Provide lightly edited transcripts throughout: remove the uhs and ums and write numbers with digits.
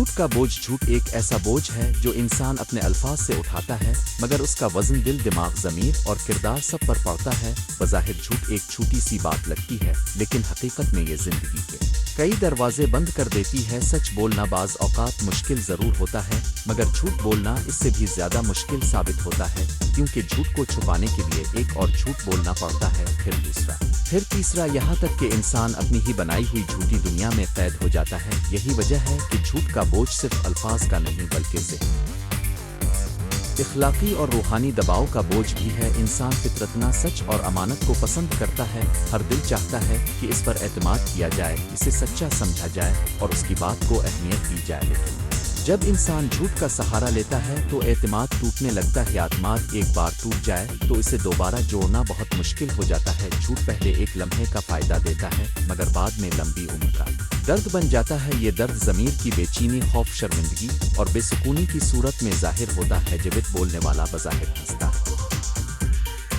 झूठ का बोझ। झूठ एक ऐसा बोझ है जो इंसान अपने अल्फाज से उठाता है, मगर उसका वजन दिल, दिमाग, ज़मीर और किरदार सब पर पड़ता है। बज़ाहिर झूठ एक छोटी सी बात लगती है, लेकिन हकीकत में ये ज़िंदगी के कई दरवाजे बंद कर देती है। सच बोलना बाज़ औक़ात मुश्किल ज़रूर होता है, मगर झूठ बोलना इससे भी ज़्यादा मुश्किल साबित होता है, क्योंकि झूठ को छुपाने के लिए एक और झूठ बोलना पड़ता है, फिर दूसरा, फिर तीसरा, यहाँ तक कि इंसान अपनी ही बनाई हुई झूठी दुनिया में कैद हो जाता है। यही वजह है कि झूठ का बोझ सिर्फ अल्फाज का नहीं, बल्कि ज़हनी, इखलाकी और रूहानी दबाव का बोझ भी है। इंसान फितरतना सच और अमानत को पसंद करता है। हर दिल चाहता है कि इस पर एतमाद किया जाए, इसे सच्चा समझा जाए और उसकी बात को अहमियत दी जाए। लेकिन जब इंसान झूठ का सहारा लेता है तो एतमाद टूटने लगता है। एतमाद एक बार टूट जाए तो इसे दोबारा जोड़ना बहुत मुश्किल हो जाता है। झूठ पहले एक लम्हे का फ़ायदा देता है, मगर बाद में लंबी उम्र का दर्द बन जाता है। ये दर्द ज़मीर की बेचैनी, खौफ, शर्मिंदगी और बेसुकूनी की सूरत में ज़ाहिर होता है। जब बोलने वाला बज़ाहिर हंसता है,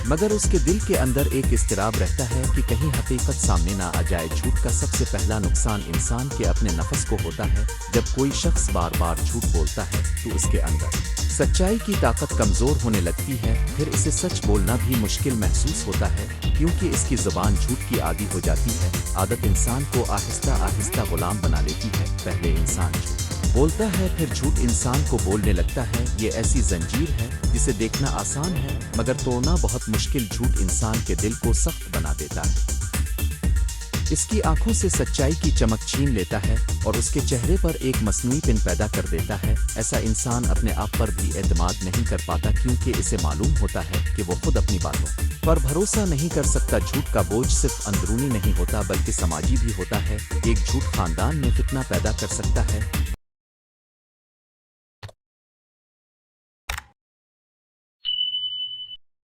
मगर उसके दिल के अंदर एक इज़्तिराब रहता है कि कहीं हकीकत सामने ना आ जाए। झूठ का सबसे पहला नुकसान इंसान के अपने नफ्स को होता है। जब कोई शख्स बार बार झूठ बोलता है तो उसके अंदर सच्चाई की ताकत कमज़ोर होने लगती है। फिर इसे सच बोलना भी मुश्किल महसूस होता है, क्योंकि इसकी ज़ुबान झूठ की आदी हो जाती है। आदत इंसान को आहिस्ता आहिस्ता गुलाम बना लेती है। पहले इंसान झूठ बोलता है, फिर झूठ इंसान को बोलने लगता है। ये ऐसी जंजीर है जिसे देखना आसान है, मगर तोड़ना बहुत मुश्किल। झूठ इंसान के दिल को सख्त बना देता है, इसकी आंखों से सच्चाई की चमक छीन लेता है और उसके चेहरे पर एक मसनूई पिन पैदा कर देता है। ऐसा इंसान अपने आप पर भी एतमाद नहीं कर पाता, क्योंकि इसे मालूम होता है कि वो खुद अपनी बातों पर भरोसा नहीं कर सकता। झूठ का बोझ सिर्फ अंदरूनी नहीं होता, बल्कि समाजी भी होता है। एक झूठ खानदान में फितना पैदा कर सकता है,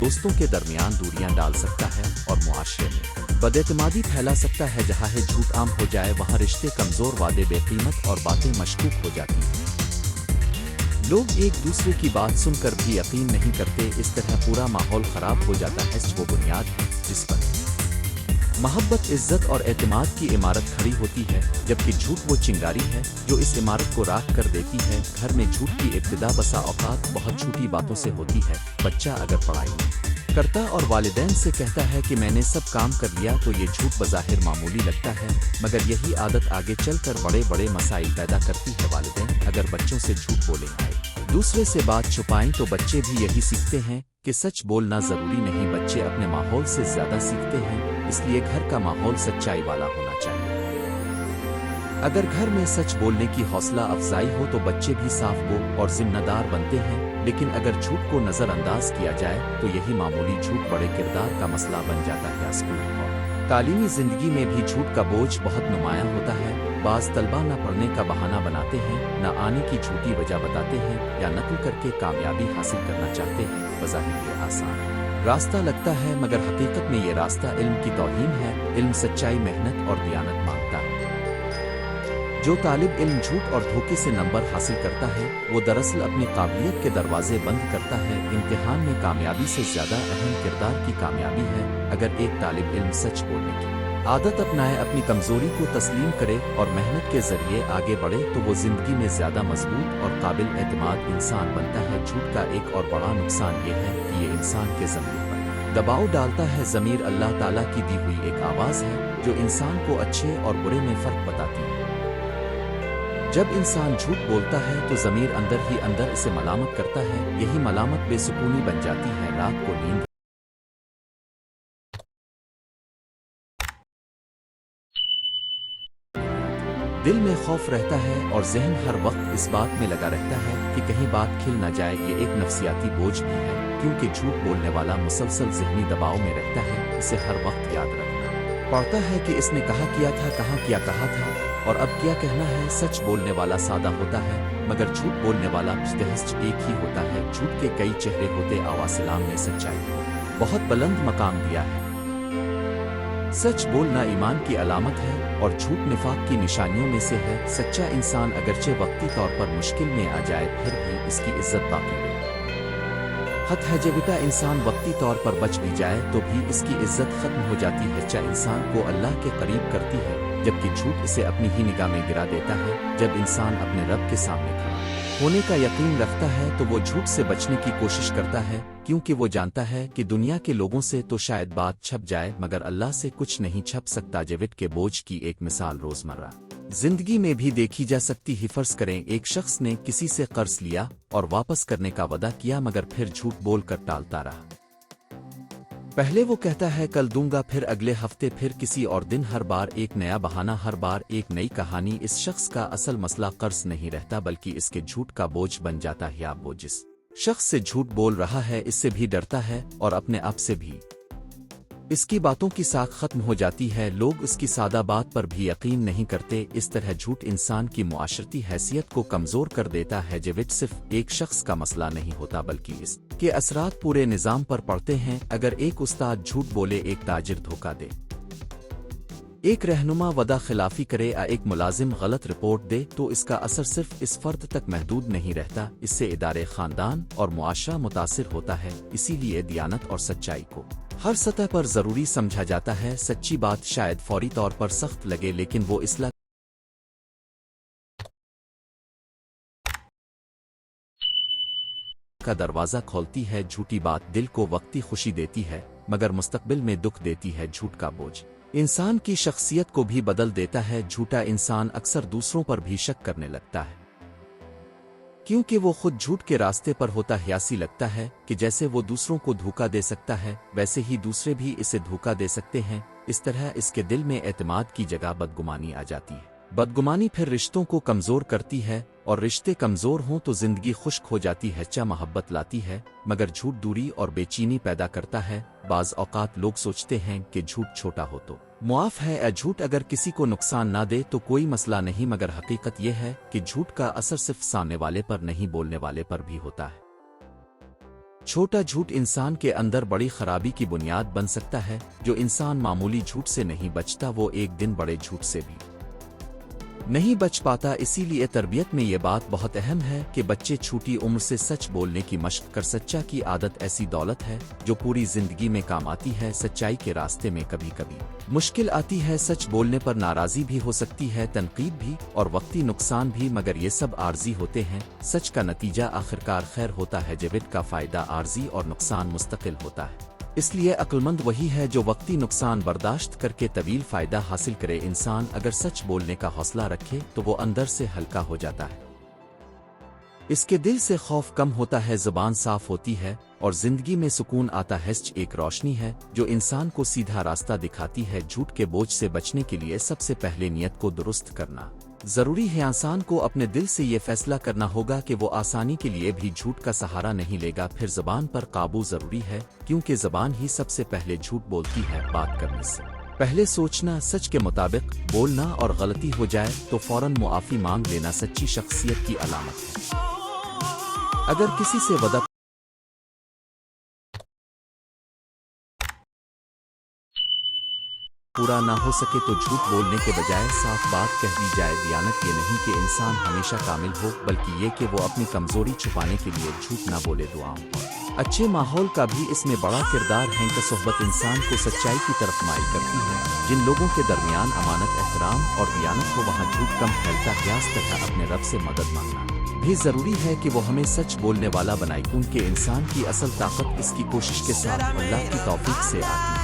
दोस्तों के दरमियान दूरियां डाल सकता है और मुआशरे में बदएतमादी फैला सकता है। जहाँ है झूठ आम हो जाए, वहाँ रिश्ते कमज़ोर, वादे बेकीमत और बातें मशकूक हो जाती हैं। लोग एक दूसरे की बात सुनकर भी यकीन नहीं करते। इस तरह पूरा माहौल ख़राब हो जाता है। वो बुनियाद है जिस पर मोहब्बत, इज्जत और एतमाद की इमारत खड़ी होती है, जबकि झूठ वो चिंगारी है जो इस इमारत को राख कर देती है। घर में झूठ की इब्तिदा बसा औकात बहुत छोटी बातों से होती है। बच्चा अगर पढ़ाई करता और वालिदैन से कहता है कि मैंने सब काम कर लिया, तो ये झूठ बज़ाहिर मामूली लगता है, मगर यही आदत आगे चलकर बड़े बड़े मसाइल पैदा करती है। वालिदैन अगर बच्चों से झूठ बोलें, दूसरे से बात छुपाएं, तो बच्चे भी यही सीखते हैं कि सच बोलना ज़रूरी नहीं। बच्चे अपने माहौल से ज़्यादा सीखते हैं, इसलिए घर का माहौल सच्चाई वाला होना चाहिए। अगर घर में सच बोलने की हौसला अफजाई हो तो बच्चे भी साफ गो और जिम्मेदार बनते हैं। लेकिन अगर झूठ को नज़रअंदाज किया जाए तो यही मामूली झूठ बड़े किरदार का मसला बन जाता है। स्कूल और तालीमी ज़िंदगी में भी झूठ का बोझ बहुत नुमायां होता है। बाज़ तलबा न पढ़ने का बहाना बनाते हैं, न आने की झूठी वजह बताते हैं, या नकल करके कामयाबी हासिल करना चाहते हैं। बज़ाहिर ये आसान रास्ता लगता है, मगर हकीकत में ये रास्ता इल्म की तौहीन है। इल्म सच्चाई, मेहनत और दियानत मांगता है। जो तालिब इल्म झूठ और धोखे से नंबर हासिल करता है, वो दरअसल अपनी काबिलियत के दरवाजे बंद करता है। इम्तिहान में कामयाबी से ज़्यादा अहम किरदार की कामयाबी है। अगर एक तालिब इल्म सच बोलने की आदत अपनाए, अपनी कमज़ोरी को तस्लीम करे और मेहनत के ज़रिए आगे बढ़े, तो वो ज़िंदगी में ज़्यादा मजबूत और काबिल एतमाद इंसान बनता है। झूठ का एक और बड़ा नुकसान ये है कि ये इंसान के ज़मीर पर दबाव डालता है। ज़मीर अल्लाह ताला की दी हुई एक आवाज़ है जो इंसान को अच्छे और बुरे में फ़र्क बताती है। जब इंसान झूठ बोलता है तो ज़मीर अंदर ही अंदर इसे मलामत करता है। यही मलामत बेसुकूनी बन जाती है, रात को नींद दिल में खौफ रहता है और जहन हर वक्त इस बात में लगा रहता है कि कहीं बात खिल न जाए। ये एक नफसियाती बोझ भी है, क्योंकि झूठ बोलने वाला मुसलसल जहनी दबाव में रहता है। इसे हर वक्त याद रखना पड़ता है कि इसने कहा किया था, कहाँ किया कहा था और अब क्या कहना है। सच बोलने वाला सादा होता है, मगर झूठ बोलने वाला मुस्तहज एक ही होता है। झूठ के कई चेहरे होते। आवासलाम ने सच्चाई को बहुत बुलंद मकाम दिया है। सच बोलना ईमान की अलामत है और झूठ निफाक की निशानियों में से है। सच्चा इंसान अगरचे वक्ती तौर पर मुश्किल में आ जाए, फिर भी इसकी इज्जत बाकी रहे। हक है जब इंसान वक्ती तौर पर बच भी जाए तो भी इसकी इज्जत खत्म हो जाती है। सच्चा इंसान को अल्लाह के करीब करती है। जबकि झूठ इसे अपनी ही निगाह में गिरा देता है। जब इंसान अपने रब के सामने खड़ा होने का यकीन रखता है तो वो झूठ से बचने की कोशिश करता है, क्योंकि वो जानता है कि दुनिया के लोगों से तो शायद बात छप जाए मगर अल्लाह से कुछ नहीं छप सकता। जेविट के बोझ की एक मिसाल रोजमर्रा जिंदगी में भी देखी जा सकती है। फर्ज करें एक शख्स ने किसी से कर्ज लिया और वापस करने का वादा किया मगर फिर झूठ बोलकर टालता रहा। पहले वो कहता है कल दूंगा, फिर अगले हफ्ते, फिर किसी और दिन, हर बार एक नया बहाना, हर बार एक नई कहानी। इस शख्स का असल मसला कर्ज नहीं रहता बल्कि इसके झूठ का बोझ बन जाता है। आप वो जिस शख्स से झूठ बोल रहा है इससे भी डरता है और अपने आप से भी। इसकी बातों की साख खत्म हो जाती है, लोग इसकी सादा बात पर भी यकीन नहीं करते। इस तरह झूठ इंसान की मुआशरती हैसियत को कमजोर कर देता है। जेविट सिर्फ एक शख्स का मसला नहीं होता बल्कि इसके असरात पूरे निज़ाम पर पड़ते हैं। अगर एक उस्ताद झूठ बोले, एक ताजिर धोखा दे, एक रहनुमा वदा खिलाफी करे या एक मुलाजिम गलत रिपोर्ट दे तो इसका असर सिर्फ इस फर्द तक महदूद नहीं रहता, इससे इदारे, खानदान और मुआशरा मुतासिर होता है। इसीलिए दियानत और सच्चाई को हर सतह पर जरूरी समझा जाता है। सच्ची बात शायद फौरी तौर पर सख्त लगे लेकिन वो इस्लाह का दरवाजा खोलती है। झूठी बात दिल को वक्ती खुशी देती है मगर मुस्तकबिल में दुख देती है। झूठ का बोझ इंसान की शख्सियत को भी बदल देता है। झूठा इंसान अक्सर दूसरों पर भी शक करने लगता है, क्योंकि वो खुद झूठ के रास्ते पर होता है। ऐसी लगता है कि जैसे वो दूसरों को धोखा दे सकता है वैसे ही दूसरे भी इसे धोखा दे सकते हैं। इस तरह इसके दिल में एतमाद की जगह बदगुमानी आ जाती है। बदगुमानी फिर रिश्तों को कमजोर करती है और रिश्ते कमजोर हों तो जिंदगी खुश्क हो जाती है। चा मोहब्बत लाती है मगर झूठ दूरी और बेचैनी पैदा करता है। बाज औकात लोग सोचते हैं कि झूठ छोटा हो तो मुआफ है या झूठ अगर किसी को नुकसान ना दे तो कोई मसला नहीं, मगर हकीकत यह है कि झूठ का असर सिर्फ सामने वाले पर नहीं, बोलने वाले पर भी होता है। छोटा झूठ इंसान के अंदर बड़ी खराबी की बुनियाद बन सकता है। जो इंसान मामूली झूठ से नहीं बचता वो एक दिन बड़े झूठ से भी नहीं बच पाता। इसीलिए तरबियत में ये बात बहुत अहम है कि बच्चे छोटी उम्र से सच बोलने की मशक कर। सच्चा की आदत ऐसी दौलत है जो पूरी जिंदगी में काम आती है। सच्चाई के रास्ते में कभी कभी मुश्किल आती है। सच बोलने पर नाराजी भी हो सकती है, तनकीद भी और वक्ती नुकसान भी, मगर ये सब आर्जी होते हैं। सच का नतीजा आखिरकार खैर होता है। जेविट का फायदा आर्जी और नुकसान मुस्तकिल होता है। इसलिए अक्लमंद वही है जो वक्ती नुकसान बर्दाश्त करके तवील फायदा हासिल करे। इंसान अगर सच बोलने का हौसला रखे तो वो अंदर से हल्का हो जाता है, इसके दिल से खौफ कम होता है, जुबान साफ होती है और जिंदगी में सुकून आता है। एक रोशनी है जो इंसान को सीधा रास्ता दिखाती है। झूठ के बोझ से बचने के लिए सबसे पहले नियत को दुरुस्त करना जरूरी है। इंसान को अपने दिल से ये फैसला करना होगा कि वो आसानी के लिए भी झूठ का सहारा नहीं लेगा। फिर ज़बान पर काबू जरूरी है, क्योंकि ज़बान ही सबसे पहले झूठ बोलती है। बात करने से पहले सोचना, सच के मुताबिक बोलना और गलती हो जाए तो फौरन मुआफ़ी मांग लेना सच्ची शख्सियत की अलामत है। अगर किसी से वदा पूरा ना हो सके तो झूठ बोलने के बजाय साफ बात कह दी जाए। दियानत ये नहीं कि इंसान हमेशा कामिल हो, बल्कि ये कि वो अपनी कमजोरी छुपाने के लिए झूठ ना बोले। दुआओं अच्छे माहौल का भी इसमें बड़ा किरदार है कि सोहबत इंसान को सच्चाई की तरफ माइल करती है। जिन लोगों के दरमियान अमानत, एहतराम और दियानत हो वहाँ झूठ कम फैलता है। इस तरह अपने रब से मदद मांगना भी जरूरी है कि वो हमें सच बोलने वाला बनाए, क्योंकि इंसान की असल ताकत इसकी कोशिश के साथ अल्लाह की तौफीक से आती है।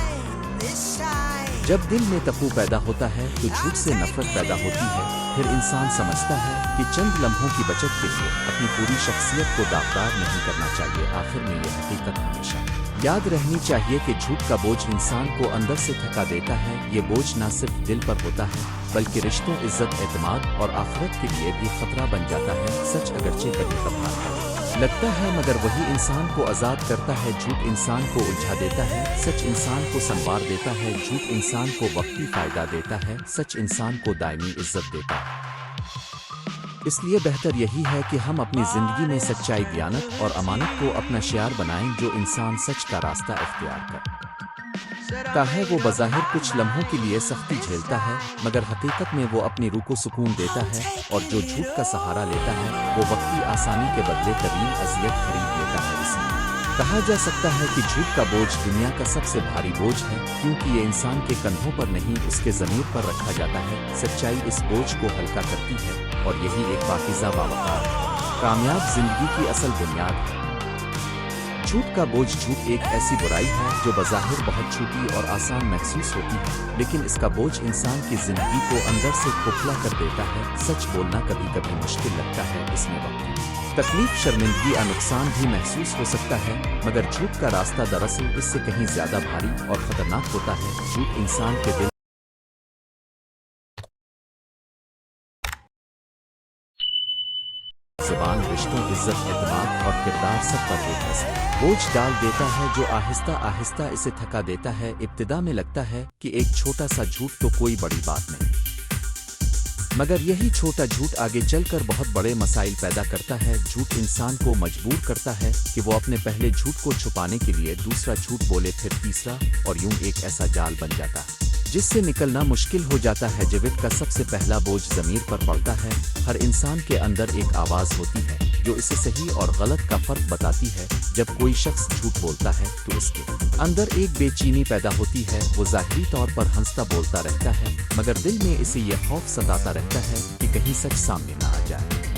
जब दिल में तकू पैदा होता है तो झूठ से नफरत पैदा होती है। फिर इंसान समझता है कि चंद लम्हों की बचत के लिए अपनी पूरी शख्सियत को दागदार नहीं करना चाहिए। आखिर में यह हकीकत हमेशा याद रहनी चाहिए कि झूठ का बोझ इंसान को अंदर से थका देता है। ये बोझ न सिर्फ दिल पर होता है बल्कि रिश्तों, इज्जत, एतमाद और आखिरत के लिए भी खतरा बन जाता है। सच अगरचे कभी कभार लगता है मगर वही इंसान को आज़ाद करता है। झूठ इंसान को उलझा देता है, सच इंसान को संवार देता है। झूठ इंसान को वक्ती फायदा देता है, सच इंसान को दायमी इज्जत देता है। इसलिए बेहतर यही है कि हम अपनी जिंदगी में सच्चाई, दियानत और अमानत को अपना शियार बनाएं। जो इंसान सच का रास्ता इख्तियार करता है वो बज़ाहिर कुछ लम्हों के लिए सख्ती झेलता है, मगर हकीकत में वो अपनी रूह को सुकून देता है। और जो झूठ का सहारा लेता है वो वक्ती आसानी के बदले तवील अज़ियत खरीद लेता है। इसलिए कहा जा सकता है कि झूठ का बोझ दुनिया का सबसे भारी बोझ है, क्योंकि ये इंसान के कंधों पर नहीं उसके ज़मीर पर रखा जाता है। सच्चाई इस बोझ को हल्का करती है और यही एक पाकीज़ा बावकार कामयाब जिंदगी की असल बुनियाद है। झूठ का बोझ झूठ एक ऐसी बुराई है जो बज़ाहिर बहुत छोटी और आसान महसूस होती है, लेकिन इसका बोझ इंसान की जिंदगी को अंदर से खोखला कर देता है। सच बोलना कभी कभी मुश्किल लगता है, इसमें वक्त, तकलीफ, शर्मिंदगी या नुकसान भी महसूस हो सकता है, मगर झूठ का रास्ता दरअसल इससे कहीं ज्यादा भारी और खतरनाक होता है। झूठ इंसान के दिल, जुबान, रिश्तों, इज्जत, एतमाद और किरदार सब पर एक बोझ डाल देता है जो आहिस्ता आहिस्ता इसे थका देता है। इब्तिदा में लगता है कि एक छोटा सा झूठ तो कोई बड़ी बात नहीं, मगर यही छोटा झूठ आगे चलकर बहुत बड़े मसाइल पैदा करता है। झूठ इंसान को मजबूर करता है कि वो अपने पहले झूठ को छुपाने के लिए दूसरा झूठ बोले, फिर तीसरा, और यूं एक ऐसा जाल बन जाता है जिससे निकलना मुश्किल हो जाता है। जीवित का सबसे पहला बोझ ज़मीर पर पड़ता है। हर इंसान के अंदर एक आवाज़ होती है जो इसे सही और गलत का फर्क बताती है। जब कोई शख्स झूठ बोलता है तो इसके अंदर एक बेचैनी पैदा होती है। वो ज़ाहिरी तौर पर हंसता बोलता रहता है, मगर दिल में इसे यह खौफ सताता रहता है कि कहीं सच सामने न आ जाए।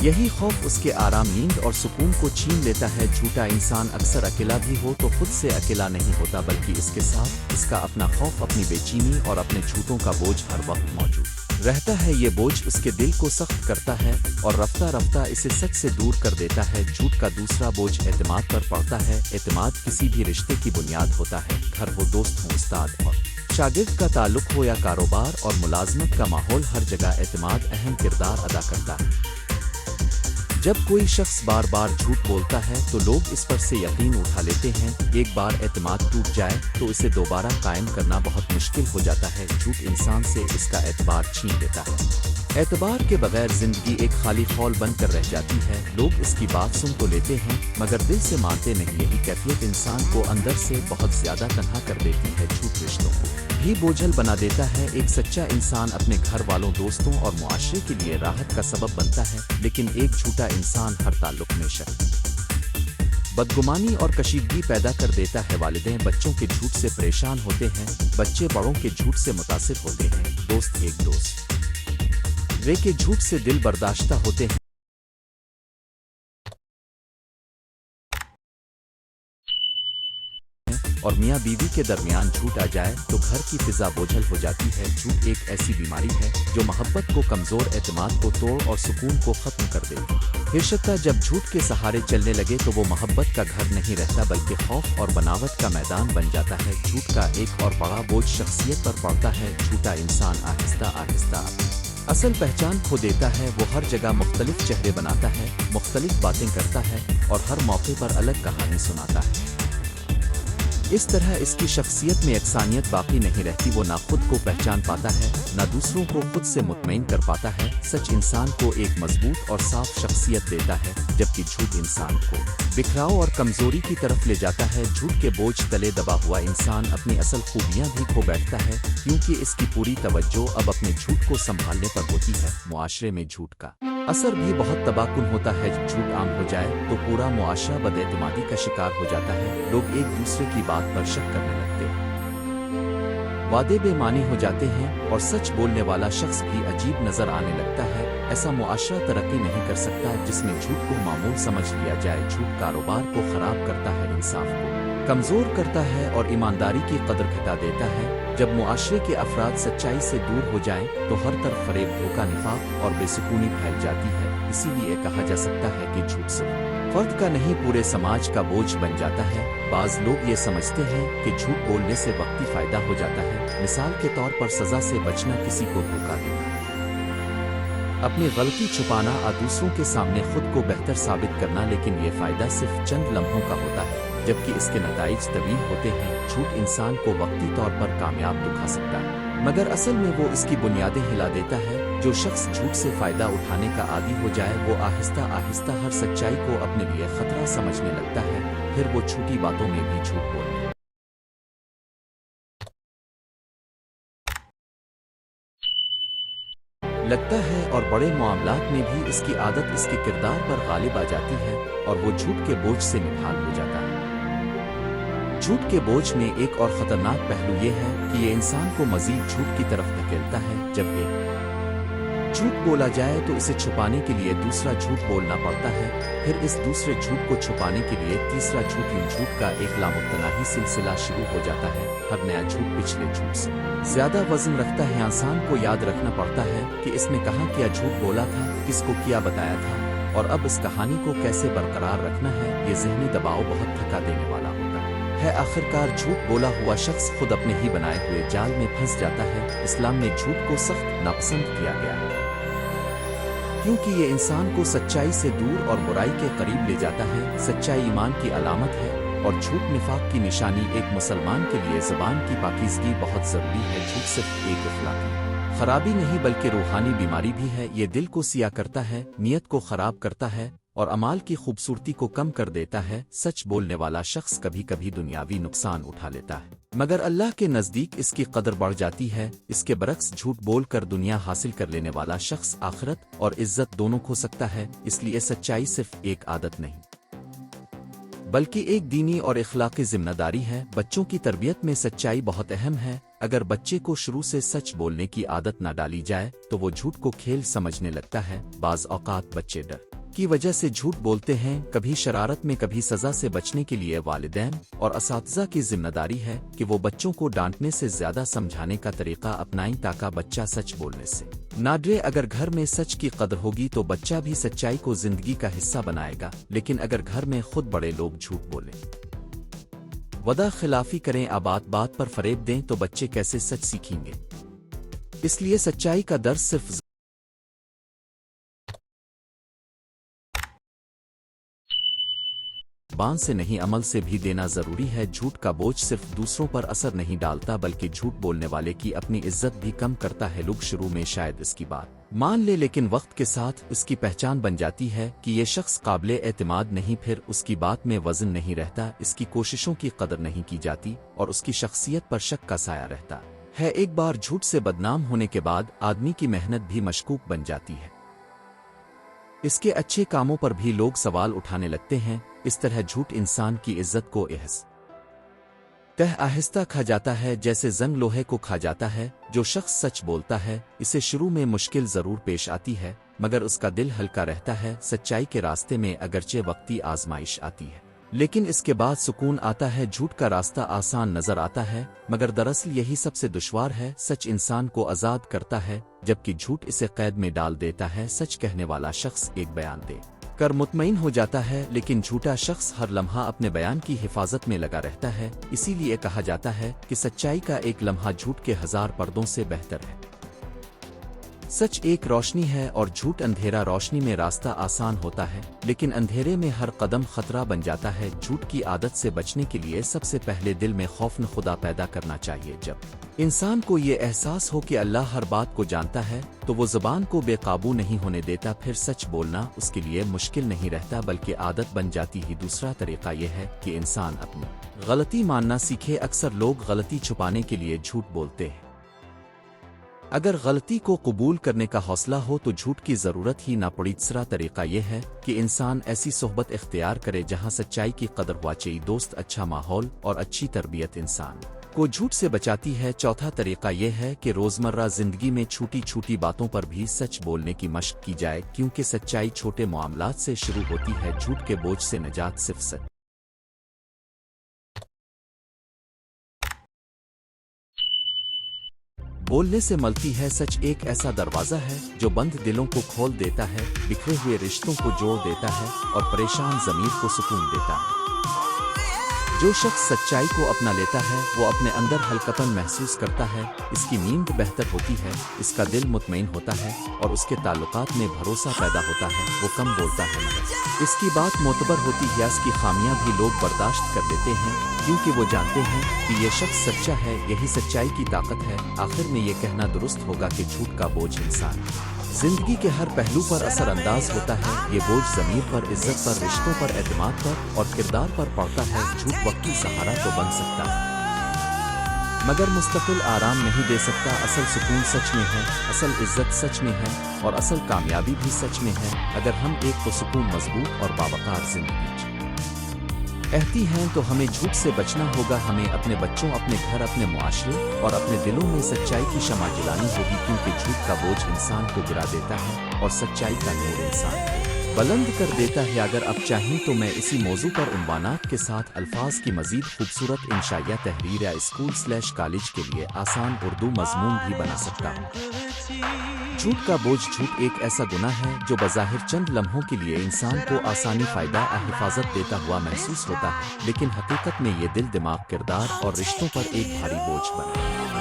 यही खौफ उसके आराम, नींद और सुकून को छीन लेता है। झूठा इंसान अक्सर अकेला भी हो तो खुद से अकेला नहीं होता, बल्कि इसके साथ इसका अपना खौफ, अपनी बेचैनी और अपने झूठों का बोझ हर वक्त मौजूद रहता है। ये बोझ उसके दिल को सख्त करता है और रफ्ता रफ्ता इसे सच से दूर कर देता है। झूठ का दूसरा बोझ एतमाद पर पड़ता है। एतमाद किसी भी रिश्ते की बुनियाद होता है। घर हो, दोस्त हो, उस्ताद और शागिर्द का ताल्लुक हो या कारोबार और मुलाजमत का माहौल, हर जगह एतमाद अहम किरदार अदा करता है। जब कोई शख्स बार बार झूठ बोलता है तो लोग इस पर से यकीन उठा लेते हैं। एक बार एतमाद टूट जाए तो इसे दोबारा कायम करना बहुत मुश्किल हो जाता है। झूठ इंसान से इसका एतबार छीन लेता है। एतबार के बगैर जिंदगी एक खाली खौल बनकर रह जाती है। लोग इसकी बात सुन तो लेते हैं, मगर दिल से मानते नहीं। यही कैफियत इंसान को अंदर से बहुत ज्यादा तन्हा कर देती है। झूठ रिश्तों को भी बोझल बना देता है। एक सच्चा इंसान अपने घर वालों, दोस्तों और मुआशरे के लिए राहत का सबब बनता है, लेकिन एक झूठा इंसान हर ताल्लुक में शक, बदगुमानी और कशीदगी पैदा कर देता है। वालिदैन बच्चों के झूठ से परेशान होते हैं, बच्चे बड़ों के झूठ से मुतासिर होते हैं, दोस्त एक दोस्त रे के झूठ से दिल बर्दाश्ता होते हैं। और मियाँ बीवी के दरमियान झूठ आ जाए तो घर की फिजा बोझल हो जाती है। झूठ एक ऐसी बीमारी है जो मोहब्बत को कमजोर, एतमाद को तोड़ और सुकून को खत्म कर देती है। हिर्शता जब झूठ के सहारे चलने लगे तो वो मोहब्बत का घर नहीं रहता, बल्कि खौफ और बनावट का मैदान बन जाता है। झूठ का एक और बड़ा बोझ शख्सियत पर पड़ता है। झूठा इंसान आहिस्ता आहिस्ता असल पहचान खो देता है। वो हर जगह मुख्तलिफ चेहरे बनाता है, मुख्तलिफ बातें करता है और हर मौके पर अलग कहानी सुनाता है। इस तरह इसकी शख्सियत में यकसानियत बाकी नहीं रहती। वो ना खुद को पहचान पाता है, ना दूसरों को खुद से मुतमईन कर पाता है। सच इंसान को एक मजबूत और साफ शख्सियत देता है, जबकि झूठ इंसान को बिखराव और कमजोरी की तरफ ले जाता है। झूठ के बोझ तले दबा हुआ इंसान अपनी असल खूबियां भी खो बैठता है, क्योंकि इसकी पूरी तवज्जो अब अपने झूठ को संभालने पर होती है। मुआशरे में झूठ का असर भी बहुत तबाकुन होता है। जब झूठ आम हो जाए तो पूरा मुआशरा बदएतमादी का शिकार हो जाता है। लोग एक दूसरे की बात पर शक करने लगते हैं, वादे बेमानी हो जाते हैं और सच बोलने वाला शख्स भी अजीब नजर आने लगता है। ऐसा मुआशरा तरक्की नहीं कर सकता जिसमें झूठ को मामूल समझ लिया जाए। झूठ कारोबार को खराब करता है, इंसाफ को कमजोर करता है और ईमानदारी की कदर घटा देता है। जब मुआशरे के अफराद सच्चाई से दूर हो जाएं तो हर तरफ फरेब, धोखा, निफाक और बेसुकूनी फैल जाती है। इसीलिए कहा जा सकता है कि झूठ सिर्फ फर्द का नहीं, पूरे समाज का बोझ बन जाता है। बाज लोग ये समझते हैं कि झूठ बोलने से वक्ती फायदा हो जाता है। मिसाल के तौर पर सजा से बचना, किसी को धोखा देना, अपनी गलती छुपाना और दूसरों के सामने खुद को बेहतर साबित करना। लेकिन ये फायदा सिर्फ चंद लम्हों का होता है, जबकि इसके नताइज तवील होते हैं। झूठ इंसान को वक्ती तौर पर कामयाब दिखा सकता है, मगर असल में वो इसकी बुनियादें हिला देता है। जो शख्स झूठ से फायदा उठाने का आदी हो जाए वो आहिस्ता आहिस्ता हर सच्चाई को अपने लिए खतरा समझने लगता है। फिर वो छोटी बातों में भी झूठ बोलने लगता है और बड़े मामलात में भी इसकी आदत इसके किरदार पर गालिब आ जाती है और वो झूठ के बोझ से निढाल हो जाता है। झूठ के बोझ में एक और ख़तरनाक पहलू ये है कि ये इंसान को मज़ीद झूठ की तरफ धकेलता है। जब एक झूठ बोला जाए तो इसे छुपाने के लिए दूसरा झूठ बोलना पड़ता है, फिर इस दूसरे झूठ को छुपाने के लिए तीसरा झूठ। यूं झूठ का एक लामुतनाही सिलसिला शुरू हो जाता है। हर नया झूठ पिछले झूठ से ज्यादा वजन रखता है। इंसान को याद रखना पड़ता है कि इसने कहाँ क्या झूठ बोला था, किसको क्या बताया था और अब इस कहानी को कैसे बरकरार रखना है। ये ज़हनी दबाव बहुत थका देने वाला होता है। आखिरकार झूठ बोला हुआ शख्स खुद अपने ही बनाए हुए जाल में फंस जाता है। इस्लाम में झूठ को सख्त नापसंद किया गया है क्योंकि ये इंसान को सच्चाई से दूर और बुराई के करीब ले जाता है। सच्चाई ईमान की अलामत है और झूठ निफाक की निशानी। एक मुसलमान के लिए ज़बान की पाकीज़गी बहुत ज़रूरी है। झूठ सिर्फ एक अखलाकी खराबी नहीं बल्कि रूहानी बीमारी भी है। ये दिल को सिया करता है, नियत को खराब करता है और अमाल की खूबसूरती को कम कर देता है। सच बोलने वाला शख्स कभी कभी दुनियावी नुकसान उठा लेता है मगर अल्लाह के नज़दीक इसकी कदर बढ़ जाती है। इसके बरक्स झूठ बोलकर दुनिया हासिल कर लेने वाला शख्स आखिरत और इज्जत दोनों खो सकता है। इसलिए सच्चाई सिर्फ एक आदत नहीं बल्कि एक दीनी और इखलाकी जिम्मेदारी है। बच्चों की तरबियत में सच्चाई बहुत अहम है। अगर बच्चे को शुरू से सच बोलने की आदत न डाली जाए तो वो झूठ को खेल समझने लगता है। बाज़ औक़ात बच्चे डर की वजह से झूठ बोलते हैं, कभी शरारत में कभी सज़ा से बचने के लिए वालिदैन और असातिज़ा की जिम्मेदारी है कि वो बच्चों को डांटने से ज़्यादा समझाने का तरीक़ा अपनाएं ताकि बच्चा सच बोलने से ना डरे। अगर घर में सच की कदर होगी तो बच्चा भी सच्चाई को ज़िंदगी का हिस्सा बनाएगा। लेकिन अगर घर में खुद बड़े लोग झूठ बोलें, वदा खिलाफी करें, बात बात पर फरेब दें तो बच्चे कैसे सच सीखेंगे। इसलिए सच्चाई का दर्स सिर्फ ज़बान से नहीं अमल से भी देना ज़रूरी है। झूठ का बोझ सिर्फ दूसरों पर असर नहीं डालता बल्कि झूठ बोलने वाले की अपनी इज्जत भी कम करता है। लोग शुरू में शायद इसकी बात मान ले लेकिन वक्त के साथ इसकी पहचान बन जाती है कि ये शख्स काबिले एतमाद नहीं। फिर उसकी बात में वजन नहीं रहता, इसकी कोशिशों की कदर नहीं की जाती और उसकी शख्सियत पर शक का साया रहता है। एक बार झूठ से बदनाम होने के बाद आदमी की मेहनत भी मशकूक बन जाती है। इसके अच्छे कामों पर भी लोग सवाल उठाने लगते हैं। इस तरह झूठ इंसान की इज्जत को आहिस्ता खा जाता है जैसे जंग लोहे को खा जाता है। जो शख्स सच बोलता है इसे शुरू में मुश्किल जरूर पेश आती है मगर उसका दिल हल्का रहता है। सच्चाई के रास्ते में अगरचे वक्ती आजमाइश आती है लेकिन इसके बाद सुकून आता है। झूठ का रास्ता आसान नजर आता है मगर दरअसल यही सबसे दुश्वार है। सच इंसान को आज़ाद करता है जबकि झूठ इसे कैद में डाल देता है। सच कहने वाला शख्स एक बयान दे कर मुतमईन हो जाता है लेकिन झूठा शख्स हर लम्हा अपने बयान की हिफाजत में लगा रहता है। इसीलिए कहा जाता है कि सच्चाई का एक लम्हा झूठ के 1000 पर्दों से बेहतर है। सच एक रोशनी है और झूठ अंधेरा। रोशनी में रास्ता आसान होता है लेकिन अंधेरे में हर कदम खतरा बन जाता है। झूठ की आदत से बचने के लिए सबसे पहले दिल में खौफ न खुदा पैदा करना चाहिए। जब इंसान को ये एहसास हो कि अल्लाह हर बात को जानता है तो वो ज़बान को बेकाबू नहीं होने देता। फिर सच बोलना उसके लिए मुश्किल नहीं रहता बल्कि आदत बन जाती ही। दूसरा तरीका यह है कि इंसान अपनी गलती मानना सीखे। अक्सर लोग गलती छुपाने के लिए झूठ बोलते हैं। अगर गलती को कबूल करने का हौसला हो तो झूठ की ज़रूरत ही ना पड़ी। तीसरा तरीका यह है कि इंसान ऐसी सोहबत इख्तियार करे जहां सच्चाई की कदर हुआ चाहिए। दोस्त, अच्छा माहौल और अच्छी तरबियत इंसान को झूठ से बचाती है। चौथा तरीका यह है कि रोज़मर्रा ज़िंदगी में छोटी छोटी बातों पर भी सच बोलने की मशक की जाए क्योंकि सच्चाई छोटे मामलात से शुरू होती है। झूठ के बोझ से निजात सिर्फ सच बोलने से मिलती है। सच एक ऐसा दरवाज़ा है जो बंद दिलों को खोल देता है, बिखरे हुए रिश्तों को जोड़ देता है और परेशान ज़मीर को सुकून देता है। जो शख्स सच्चाई को अपना लेता है वो अपने अंदर हल्कापन महसूस करता है, इसकी नींद बेहतर होती है, इसका दिल मुतमईन होता है और उसके ताल्लुकात में भरोसा पैदा होता है। वो कम बोलता है मगर इसकी बात मोतबर होती है। इसकी खामियां भी लोग बर्दाश्त कर लेते हैं क्योंकि वो जानते हैं कि ये शख्स सच्चा है। यही सच्चाई की ताकत है। आखिर में ये कहना दुरुस्त होगा कि झूठ का बोझ इंसान जिंदगी के हर पहलू पर असरअंदाज होता है। ये बोझ ज़मीर पर, इज्जत पर, रिश्तों पर, एतमाद पर और किरदार पर पड़ता है। झूठ वक्ती सहारा तो बन सकता है मगर मुस्तकिल आराम नहीं दे सकता। असल सुकून सच में है, असल इज्जत सच में है और असल कामयाबी भी सच में है। अगर हम एक पुरसुकून, मजबूत और बावकार जिंदगी चाहती हैं तो हमें झूठ से बचना होगा। हमें अपने बच्चों, अपने घर, अपने मुआशरे और अपने दिलों में सच्चाई की शमा जलानी होगी, क्योंकि झूठ का बोझ इंसान को गिरा देता है और सच्चाई का नूर इंसान को बुलंद कर देता है। अगर आप चाहें तो मैं इसी मौजू पर उन्वानात के साथ अल्फाज की मजीद खूबसूरत इंशाइया तहरीर या स्कूल/कॉलेज के लिए आसान उर्दू मजमून भी बना सकता हूँ। झूठ का बोझ। झूठ एक ऐसा गुनाह है जो बज़ाहिर चंद लम्हों के लिए इंसान को आसानी, फ़ायदा और हिफाजत देता हुआ महसूस होता है, लेकिन हकीकत में ये दिल, दिमाग, किरदार और रिश्तों पर एक भारी बोझ बन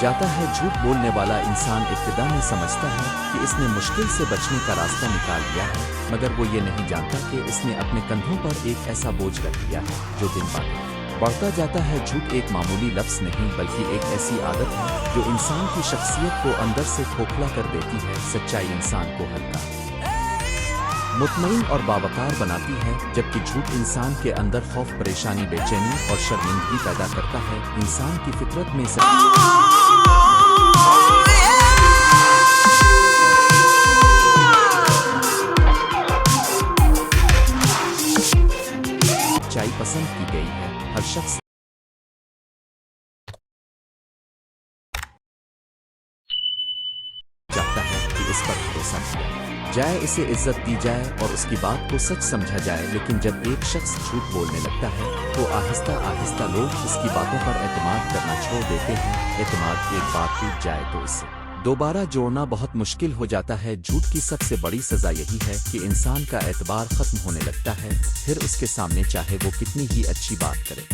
जाता है। झूठ बोलने वाला इंसान इब्तिदा में समझता है कि इसने मुश्किल से बचने का रास्ता निकाल लिया है, मगर वो ये नहीं जानता कि इसने अपने कंधों पर एक ऐसा बोझ रख दिया है जो दिन ब दिन बढ़ता जाता है। झूठ एक मामूली लफ्ज़ नहीं, बल्कि एक ऐसी आदत है जो इंसान की शख्सियत को अंदर से खोखला कर देती है। सच्चाई इंसान को हल्का, मुतमईन और बावकार बनाती है, जबकि झूठ इंसान के अंदर खौफ, परेशानी, बेचैनी और शर्मिंदगी पैदा करता है। इंसान की फितरत में सच्चाई पसंद की गई है। हर शख्स चाहता है कि इस पर भरोसा किया जाए, इसे इज्जत दी जाए और उसकी बात को सच समझा जाए। लेकिन जब एक शख्स झूठ बोलने लगता है तो आहिस्ता आहिस्ता लोग इसकी बातों पर एतमाद करना छोड़ देते हैं। एतमाद एक बार टूट जाए तो इसे दोबारा जोड़ना बहुत मुश्किल हो जाता है। झूठ की सबसे बड़ी सज़ा यही है कि इंसान का एतबार ख़त्म होने लगता है, फिर उसके सामने चाहे वो कितनी ही अच्छी बात करे,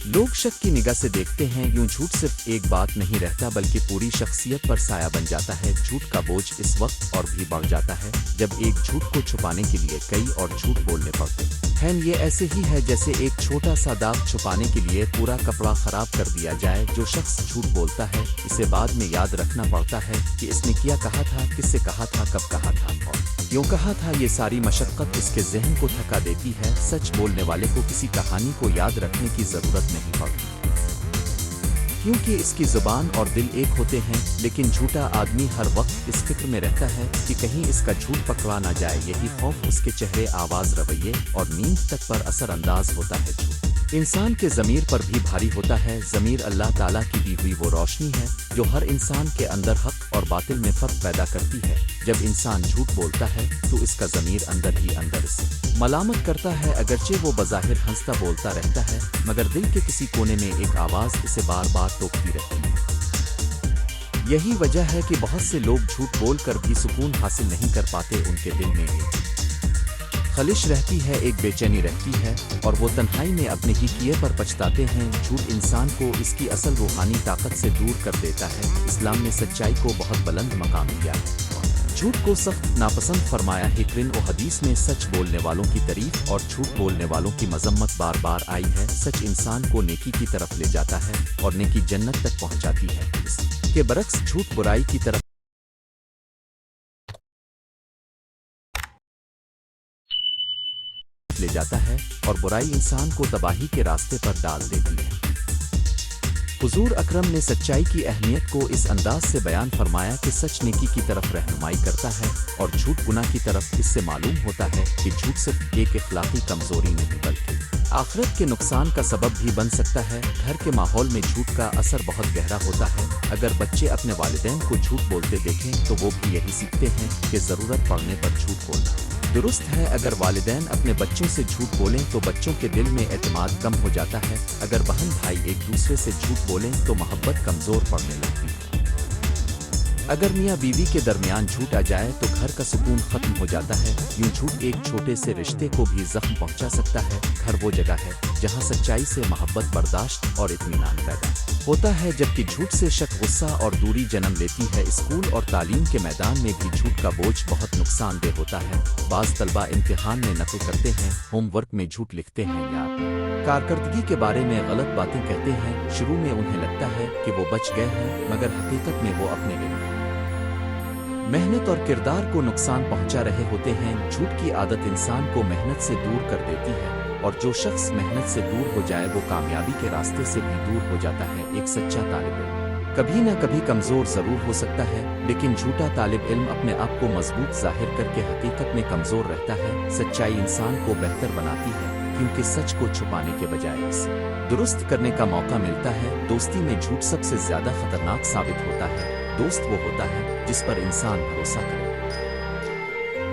लोग शक की निगाह से देखते हैं। यूं झूठ सिर्फ एक बात नहीं रहता, बल्कि पूरी शख्सियत पर साया बन जाता है। झूठ का बोझ इस वक्त और भी बढ़ जाता है जब एक झूठ को छुपाने के लिए कई और झूठ बोलने पड़ते हैं। ये ऐसे ही है जैसे एक छोटा सा दाग छुपाने के लिए पूरा कपड़ा खराब कर दिया जाए। जो शख्स झूठ बोलता है इसे बाद में याद रखना पड़ता है कि इसने क्या कहा था, किससे कहा था, कब कहा था और क्यों कहा था। ये सारी मशक्कत इसके ज़हन को थका देती है। सच बोलने वाले को किसी कहानी को याद रखने की ज़रूरत नहीं पड़ती, क्योंकि इसकी ज़ुबान और दिल एक होते हैं। लेकिन झूठा आदमी हर वक्त इस फिक्र में रहता है कि कहीं इसका झूठ पकड़ा ना जाए। यही खौफ उसके चेहरे, आवाज़, रवैये और नींद तक पर असरअंदाज होता है। झूठ इंसान के ज़मीर पर भी भारी होता है। ज़मीर अल्लाह ताला की दी हुई वो रोशनी है जो हर इंसान के अंदर हक और बातिल में फ़र्क पैदा करती है। जब इंसान झूठ बोलता है तो इसका ज़मीर अंदर ही अंदर इसे मलामत करता है। अगरचे वो बज़ाहिर हंसता बोलता रहता है, मगर दिल के किसी कोने में एक आवाज़ इसे बार बार टोकती रहती है। यही वजह है कि बहुत से लोग झूठ बोलकर भी सुकून हासिल नहीं कर पाते। उनके दिल में एक खलिश रहती है, एक बेचैनी रहती है और वो तन्हाई में अपने ही किए पर पछताते हैं। झूठ इंसान को इसकी असल रूहानी ताकत से दूर कर देता है। इस्लाम ने सच्चाई को बहुत बुलंद मकाम दिया है, झूठ को सख्त नापसंद फरमाया है। कुरान और हदीस में सच बोलने वालों की तारीफ और झूठ बोलने वालों की मजम्मत बार बार आई है। सच इंसान को नेकी की तरफ ले जाता है और नेकी जन्नत तक पहुंचाती है। इसके बरक्स झूठ बुराई की तरफ ले जाता है और बुराई इंसान को तबाही के रास्ते पर डाल देती है। हुजूर अकरम ने सच्चाई की अहमियत को इस अंदाज से बयान फरमाया कि सच नेकी की तरफ रहनुमाई करता है और झूठ गुनाह की तरफ। इससे मालूम होता है कि झूठ सिर्फ एक इखलाकी कमजोरी नहीं, बल्कि आखिरत के नुकसान का सबब भी बन सकता है। घर के माहौल में झूठ का असर बहुत गहरा होता है। अगर बच्चे अपने वालिदैन को झूठ बोलते देखें तो वो भी यही सीखते हैं कि ज़रूरत पड़ने पर झूठ बोलना दुरुस्त है। अगर वालिदैन अपने बच्चों से झूठ बोलें तो बच्चों के दिल में एतमाद कम हो जाता है। अगर बहन भाई एक दूसरे से झूठ बोलें तो मोहब्बत कमज़ोर पड़ने लगती है। अगर मियाँ बीवी के दरमियान झूठ आ जाए तो घर का सुकून खत्म हो जाता है। यूं झूठ एक छोटे से रिश्ते को भी जख्म पहुंचा सकता है। घर वो जगह है जहां सच्चाई से मोहब्बत, बर्दाश्त और इत्मीनान पैदा होता है, जबकि झूठ से शक, गुस्सा और दूरी जन्म लेती है। स्कूल और तालीम के मैदान में भी झूठ का बोझ बहुत नुकसानदेह होता है। बाज़ तलबा इम्तिहान में नकल करते हैं, होमवर्क में झूठ लिखते हैं या कारकर्दगी के बारे में गलत बातें कहते हैं। शुरू में उन्हें लगता है कि वो बच गए हैं, मगर हकीकत में वो अपने इल्म, मेहनत और किरदार को नुकसान पहुंचा रहे होते हैं। झूठ की आदत इंसान को मेहनत से दूर कर देती है और जो शख्स मेहनत से दूर हो जाए वो कामयाबी के रास्ते से भी दूर हो जाता है। एक सच्चा तालिब इल्म कभी न कभी कमज़ोर ज़रूर हो सकता है, लेकिन झूठा तालिब इल्म अपने आप को मजबूत जाहिर करके हकीकत में कमज़ोर रहता है। सच्चाई इंसान को बेहतर बनाती है, क्योंकि सच को छुपाने के बजाय इसे दुरुस्त करने का मौका मिलता है। दोस्ती में झूठ सबसे ज़्यादा खतरनाक साबित होता है। दोस्त वो होता है जिस पर इंसान भरोसा करे,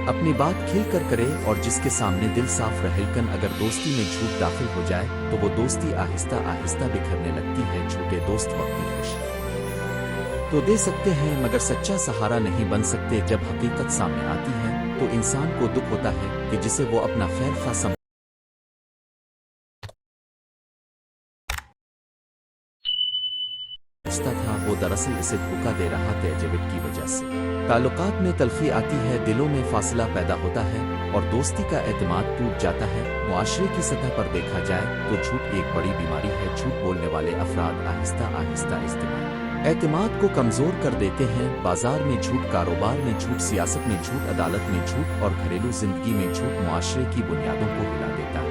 अपनी बात खिल कर करे और जिसके सामने दिल साफ रहे। लेकिन अगर दोस्ती में झूठ दाखिल हो जाए तो वो दोस्ती आहिस्ता आहिस्ता बिखरने लगती है। झूठे दोस्त वक्ती खुशी तो दे सकते हैं, मगर सच्चा सहारा नहीं बन सकते। जब हकीकत सामने आती है तो इंसान को दुख होता है कि जिसे वो अपना खैर खा समझता था, वो दरअसल इसे धोखा दे रहा था। जेविट की वजह से ताल्लुकात में तल्खी आती है, दिलों में फासला पैदा होता है और दोस्ती का एतमाद टूट जाता है। मुआशरे की सतह पर देखा जाए तो झूठ एक बड़ी बीमारी है। झूठ बोलने वाले अफराद आहिस्ता आहिस्ता इस्तेमाल एतमाद को कमज़ोर कर देते हैं। बाजार में झूठ, कारोबार में झूठ, सियासत में झूठ, अदालत में झूठ और घरेलू जिंदगी में झूठ मुआशरे की बुनियादों को हिला देता है।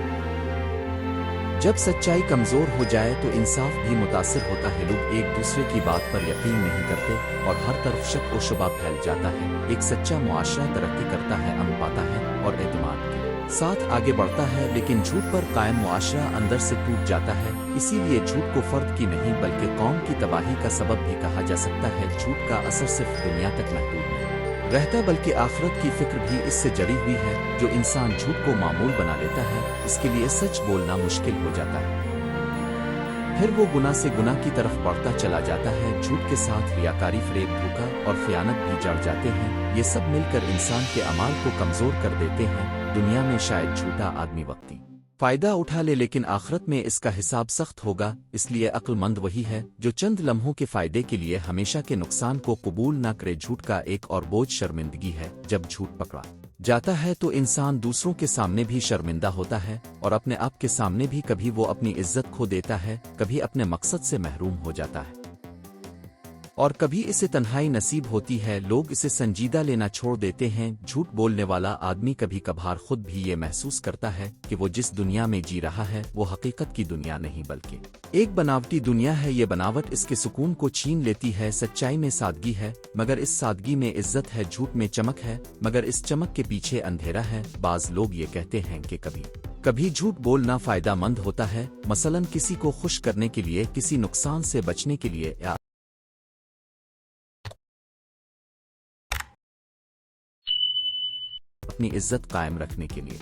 जब सच्चाई कमज़ोर हो जाए तो इंसाफ भी मुतासिर होता है। लोग एक दूसरे की बात पर यकीन नहीं करते और हर तरफ शक और शुबा फैल जाता है। एक सच्चा मुआशरा तरक्की करता है, अमन पाता है और एतमाद के साथ आगे बढ़ता है। लेकिन झूठ पर कायम मुआशरा अंदर से टूट जाता है। इसीलिए झूठ को फर्द की नहीं बल्कि कौम की तबाही का सबब भी कहा जा सकता है। झूठ का असर सिर्फ दुनिया तक महदूद नहीं रहता, बल्कि आखिरत की फिक्र भी इससे जड़ी हुई है। जो इंसान झूठ को मामूल बना लेता है, इसके लिए सच बोलना मुश्किल हो जाता है। फिर वो गुनाह से गुनाह की तरफ बढ़ता चला जाता है। झूठ के साथ रियाकारी, फरेब, धोखा और खयानत भी जड़ जाते हैं। ये सब मिलकर इंसान के अमाल को कमज़ोर कर देते हैं। दुनिया में शायद झूठा आदमी वक्ती फ़ायदा उठा ले, लेकिन आखिरत में इसका हिसाब सख्त होगा। इसलिए अक्लमंद वही है जो चंद लम्हों के फ़ायदे के लिए हमेशा के नुकसान को कबूल न करे। झूठ का एक और बोझ शर्मिंदगी है। जब झूठ पकड़ा जाता है तो इंसान दूसरों के सामने भी शर्मिंदा होता है और अपने आप के सामने भी। कभी वो अपनी इज्जत खो देता है, कभी अपने मकसद से महरूम हो जाता है और कभी इसे तन्हाई नसीब होती है। लोग इसे संजीदा लेना छोड़ देते हैं। झूठ बोलने वाला आदमी कभी कभार खुद भी ये महसूस करता है कि वो जिस दुनिया में जी रहा है वो हकीकत की दुनिया नहीं बल्कि एक बनावटी दुनिया है। ये बनावट इसके सुकून को छीन लेती है। सच्चाई में सादगी है, मगर इस सादगी में इज्जत है। झूठ में चमक है, मगर इस चमक के पीछे अंधेरा है। बाज लोग ये कहते हैं कि कभी झूठ बोलना फायदा मंद होता है, मसलन किसी को खुश करने के लिए, किसी नुकसान से बचने के लिए या अपनी इज्जत कायम रखने के लिए।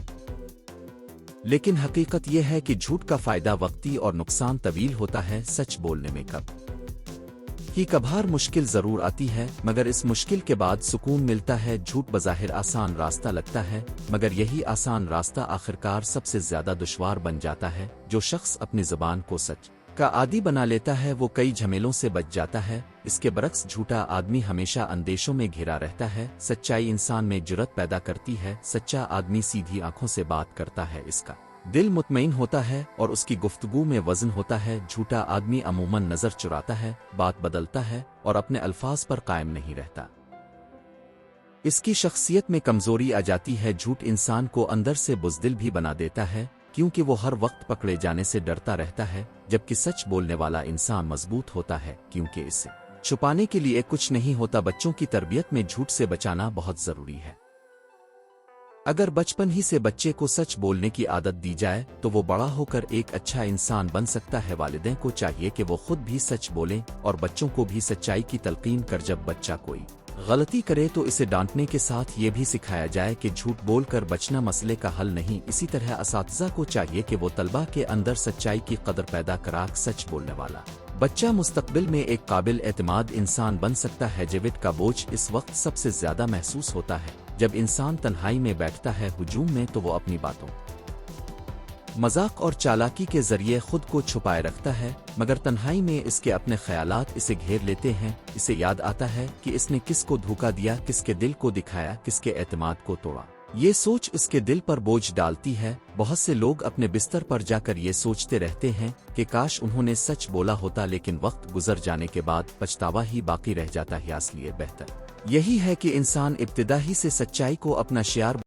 लेकिन हकीकत यह है कि झूठ का फायदा वक्ती और नुकसान तवील होता है। सच बोलने में कभार मुश्किल जरूर आती है, मगर इस मुश्किल के बाद सुकून मिलता है। झूठ बज़ाहिर आसान रास्ता लगता है, मगर यही आसान रास्ता आखिरकार सबसे ज्यादा दुश्वार बन जाता है। जो शख्स अपनी जुबान को सच का आदी बना लेता है वो कई झमेलों से बच जाता है। इसके बरक्स झूठा आदमी हमेशा अंदेशों में घिरा रहता है। सच्चाई इंसान में जुर्रत पैदा करती है। सच्चा आदमी सीधी आंखों से बात करता है, इसका दिल मुतमईन होता है और उसकी गुफ्तगू में वजन होता है। झूठा आदमी अमूमन नजर चुराता है, बात बदलता है और अपने अल्फाज पर कायम नहीं रहता। इसकी शख्सियत में कमजोरी आ जाती है। झूठ इंसान को अंदर से बुज़दिल भी बना देता है, क्योंकि वो हर वक्त पकड़े जाने से डरता रहता है। जबकि सच बोलने वाला इंसान मजबूत होता है, क्योंकि इसे छुपाने के लिए कुछ नहीं होता। बच्चों की तरबियत में झूठ से बचाना बहुत जरूरी है। अगर बचपन ही से बच्चे को सच बोलने की आदत दी जाए तो वो बड़ा होकर एक अच्छा इंसान बन सकता है। वालिदैन को चाहिए कि वो खुद भी सच बोलें और बच्चों को भी सच्चाई की तलकीन कर जब बच्चा कोई गलती करे तो इसे डांटने के साथ ये भी सिखाया जाए कि झूठ बोलकर बचना मसले का हल नहीं। इसी तरह असातिज़ा को चाहिए कि वो तलबा के अंदर सच्चाई की कदर पैदा करा। सच बोलने वाला बच्चा मुस्तकबिल में एक काबिल एतमाद इंसान बन सकता है। जेविट का बोझ इस वक्त सबसे ज्यादा महसूस होता है जब इंसान तन्हाई में बैठता है हुजूम में, तो वो अपनी बातों, मजाक और चालाकी के जरिए खुद को छुपाए रखता है, मगर तन्हाई में इसके अपने ख्यालात इसे घेर लेते हैं। इसे याद आता है कि इसने किसको धोखा दिया, किसके दिल को दिखाया, किसके एतमाद को तोड़ा। ये सोच इसके दिल पर बोझ डालती है। बहुत से लोग अपने बिस्तर पर जाकर ये सोचते रहते हैं कि काश उन्होंने सच बोला होता, लेकिन वक्त गुजर जाने के बाद पछतावा ही बाकी रह जाता है। इसलिए बेहतर यही है कि इंसान इब्तिदा ही से सच्चाई को अपना शियार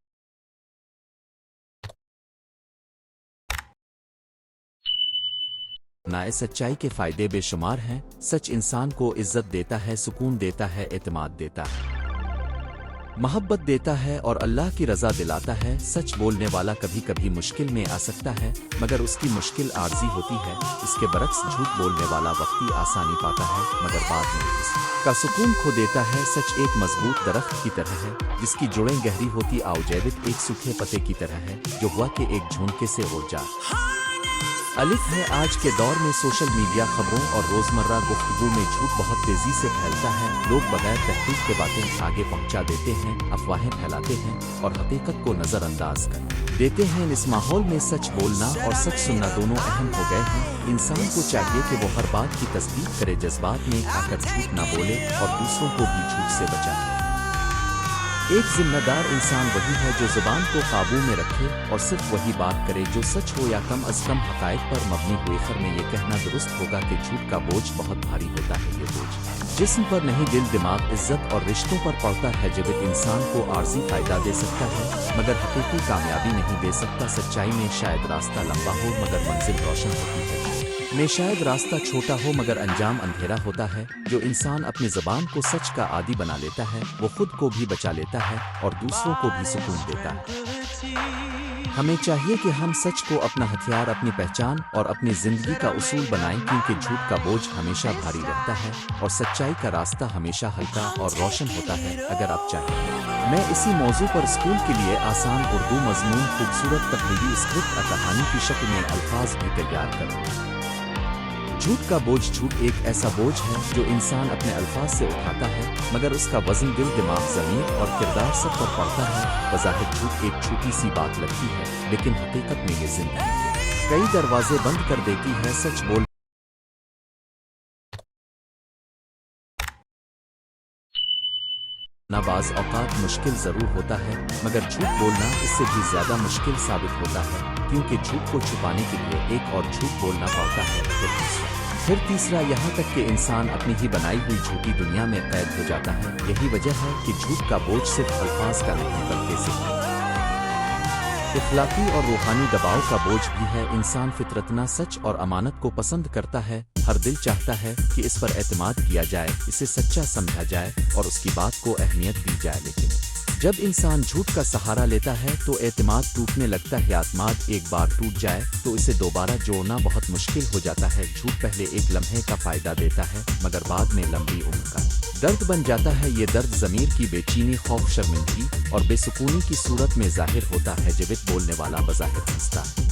नाए सच्चाई के फायदे बेशुमार हैं। सच इंसान को इज्जत देता है, सुकून देता है, एतमाद देता है, मोहब्बत देता है और अल्लाह की रज़ा दिलाता है। सच बोलने वाला कभी कभी मुश्किल में आ सकता है, मगर उसकी मुश्किल आर्जी होती है। इसके बरक्स झूठ बोलने वाला वक्ती आसानी पाता है, मगर बाद में इसका सुकून खो देता है। सच एक मजबूत दरख्त की तरह है, जिसकी जुड़ें गहरी होती आउजैवित एक सूखे पत्ते की तरह है, जो हुआ के एक झोंके से उड़ जा अलिफ है। आज के दौर में सोशल मीडिया खबरों और रोजमर्रा गुफ्तगू में झूठ बहुत तेजी से फैलता है। लोग बगैर तहकीक के बातें आगे पहुंचा देते हैं, अफवाहें फैलाते हैं और हकीकत को नजरअंदाज कर देते हैं। इस माहौल में सच बोलना और सच सुनना दोनों अहम हो गए हैं। इंसान को चाहिए कि वो हर बात की तस्दीक करे, जज्बात में आकर झूठ ना बोले और दूसरों को भी झूठ से बचाए। एक जिम्मेदार इंसान वही है जो जुबान को काबू में रखे और सिर्फ वही बात करे जो सच हो या कम अज कम हकायक पर मबनी हो। आखिर में ये कहना दुरुस्त होगा कि झूठ का बोझ बहुत भारी होता है। ये बोझ जिस्म पर नहीं, दिल, दिमाग, इज्जत और रिश्तों पर पड़ता है। जब एक इंसान को आर्जी फायदा दे सकता है, मगर हकीकी कामयाबी नहीं दे सकता। सच्चाई में शायद रास्ता लंबा हो मगर मंजिल रोशन होती है, में शायद रास्ता छोटा हो मगर अंजाम अंधेरा होता है। जो इंसान अपनी ज़बान को सच का आदी बना लेता है, वो खुद को भी बचा लेता है और दूसरों को भी सुकून देता है। हमें चाहिए कि हम सच को अपना हथियार, अपनी पहचान और अपनी ज़िंदगी का उसूल बनाएं, क्योंकि झूठ का बोझ हमेशा भारी रहता है और सच्चाई का रास्ता हमेशा हल्का और रोशन होता है। अगर आप चाहें, मैं इसी मौजू पर स्कूल के लिए आसान उर्दू मजमून, खूबसूरत तकरीरी स्क्रिप्ट और कहानी की शक्ल में अल्फाज भी तैयार करूँ। झूठ का बोझ। झूठ एक ऐसा बोझ है जो इंसान अपने अल्फाज से उठाता है, मगर उसका वजन दिल, दिमाग, ज़मीर और किरदार सब पर पड़ता है। बज़ाहिर झूठ एक छोटी सी बात लगती है, लेकिन हकीकत में ये जिंदगी के कई दरवाजे बंद कर देती है। सच बोल बाज़ औक़ात मुश्किल ज़रूर होता है, मगर झूठ बोलना इससे भी ज़्यादा मुश्किल साबित होता है, क्योंकि झूठ को छुपाने के लिए एक और झूठ बोलना पड़ता है, फिर तीसरा, यहाँ तक कि इंसान अपनी ही बनाई हुई झूठी दुनिया में कैद हो जाता है। यही वजह है कि झूठ का बोझ सिर्फ अल्फाज का नहीं बल्कि इखलाकी और रूहानी दबाव का बोझ भी है। इंसान फितरतना सच और अमानत को पसंद करता है। हर दिल चाहता है कि इस पर एतमाद किया जाए, इसे सच्चा समझा जाए और उसकी बात को अहमियत दी जाए। लेकिन जब इंसान झूठ का सहारा लेता है तो एतमाद टूटने लगता है। एतमाद एक बार टूट जाए तो इसे दोबारा जोड़ना बहुत मुश्किल हो जाता है। झूठ पहले एक लम्हे का फायदा देता है, मगर बाद में लंबी उम्र का दर्द बन जाता है। ये दर्द ज़मीर की बेचैनी, खौफ, शर्मिंदगी और बेसुकूनी की सूरत में जाहिर होता है। जब बोलने वाला बज़ाहिर हंसता है,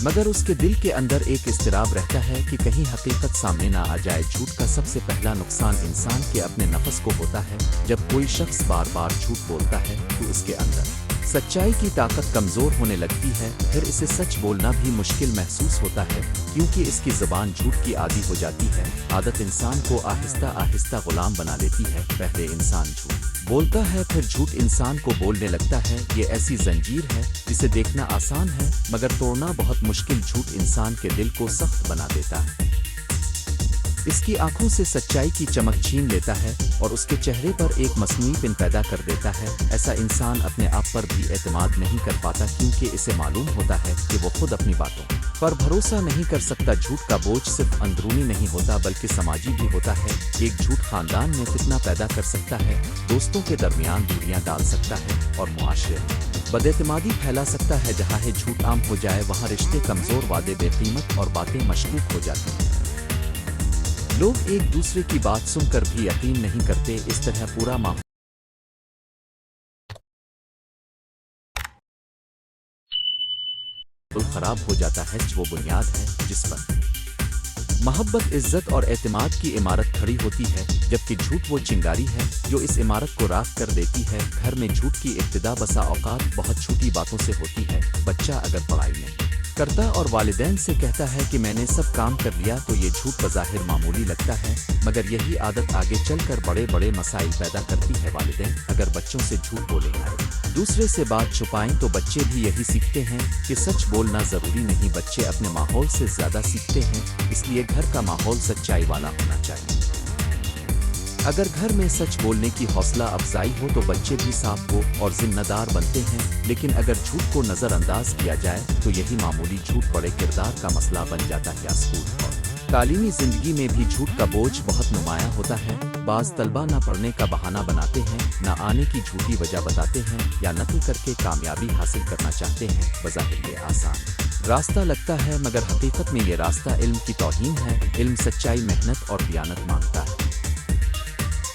मगर उसके दिल के अंदर एक इस्तिराब रहता है कि कहीं हकीकत सामने ना आ जाए। झूठ का सबसे पहला नुकसान इंसान के अपने नफ्स को होता है। जब कोई शख्स बार बार झूठ बोलता है तो उसके अंदर सच्चाई की ताकत कमज़ोर होने लगती है। फिर इसे सच बोलना भी मुश्किल महसूस होता है, क्योंकि इसकी ज़बान झूठ की आदी हो जाती है। आदत इंसान को आहिस्ता आहिस्ता गुलाम बना लेती है। पहले इंसान झूठ बोलता है, फिर झूठ इंसान को बोलने लगता है। ये ऐसी जंजीर है जिसे देखना आसान है, मगर तोड़ना बहुत मुश्किल। झूठ इंसान के दिल को सख्त बना देता है, इसकी आंखों से सच्चाई की चमक छीन लेता है और उसके चेहरे पर एक मसनूई पिन पैदा कर देता है। ऐसा इंसान अपने आप पर भी एतमाद नहीं कर पाता, क्योंकि इसे मालूम होता है कि वो खुद अपनी बातों पर भरोसा नहीं कर सकता। झूठ का बोझ सिर्फ अंदरूनी नहीं होता बल्कि समाजी भी होता है। एक झूठ खानदान में फितना पैदा कर सकता है, दोस्तों के दरमियान दूरियां डाल सकता है और मुआशरे में बदएतमादी फैला सकता है। जहाँ है झूठ आम हो जाए, वहाँ रिश्ते कमज़ोर, वादे बेकीमत और बातें मशकूक हो जाती हैं। लोग एक दूसरे की बात सुनकर भी यकीन नहीं करते। इस तरह पूरा माहौल खराब हो जाता है। वो बुनियाद है जिस पर मोहब्बत, इज्जत और एतमाद की इमारत खड़ी होती है, जबकि झूठ वो चिंगारी है जो इस इमारत को राख कर देती है। घर में झूठ की इब्तिदा बसा औकात बहुत छोटी बातों से होती है। बच्चा अगर पढ़ाई में करता और वालिदैन से कहता है कि मैंने सब काम कर लिया, तो ये झूठ बज़ाहिर मामूली लगता है, मगर यही आदत आगे चलकर बड़े बड़े मसाइल पैदा करती है। वालिदैन अगर बच्चों से झूठ बोले, दूसरे से बात छुपाएं, तो बच्चे भी यही सीखते हैं कि सच बोलना ज़रूरी नहीं। बच्चे अपने माहौल से ज़्यादा सीखते हैं, इसलिए घर का माहौल सच्चाई वाला होना चाहिए। अगर घर में सच बोलने की हौसला अफजाई हो तो बच्चे भी साफ हो और जिम्मेदार बनते हैं, लेकिन अगर झूठ को नज़रअंदाज किया जाए तो यही मामूली झूठ बड़े किरदार का मसला बन जाता है। स्कूल और तालीमी जिंदगी में भी झूठ का बोझ बहुत नुमायां होता है। बाज़ तलबा न पढ़ने का बहाना बनाते हैं, न आने की झूठी वजह बताते हैं या नकल करके कामयाबी हासिल करना चाहते हैं। बज़ाहिर ये आसान रास्ता लगता है, मगर हकीकत में ये रास्ता इल्म की तौहीन है। इल्म सच्चाई, मेहनत और दियानत मांगता है।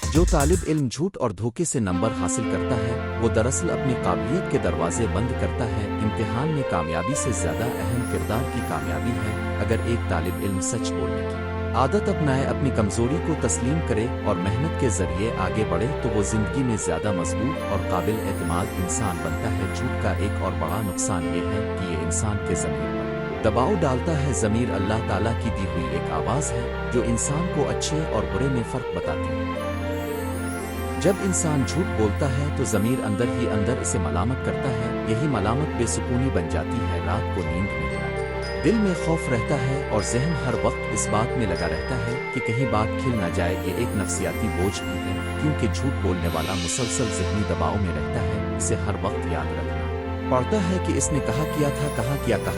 जो तालिब इल्म झूठ और धोखे से नंबर हासिल करता है वो दरअसल अपनी काबिलियत के दरवाजे बंद करता है। इम्तिहान में कामयाबी से ज़्यादा अहम किरदार की कामयाबी है। अगर एक तालिब इल्म सच बोलने की आदत अपनाए, अपनी कमज़ोरी को तस्लीम करे और मेहनत के ज़रिए आगे बढ़े तो वो ज़िंदगी में ज़्यादा मजबूत और काबिल एतमाद इंसान बनता है। झूठ का एक और बड़ा नुकसान ये है कि ये इंसान के ज़मीर पर दबाव डालता है। ज़मीर अल्लाह ताला की दी हुई एक आवाज़ है जो इंसान को अच्छे और बुरे में फ़र्क बताती है। जब इंसान झूठ बोलता है तो ज़मीर अंदर ही अंदर इसे मलामत करता है। यही मलामत बेसुकूनी बन जाती है, रात को नींद नहीं आती, दिल में खौफ रहता है और जहन हर वक्त इस बात में लगा रहता है कि कहीं बात खिल ना जाए। ये एक नफ्सियाती बोझ भी है, क्योंकि झूठ बोलने वाला मुसलसल ज़हनी दबाव में रहता है। इसे हर वक्त याद रखना पड़ता है कि इसने कहा किया था, कहाँ किया कहा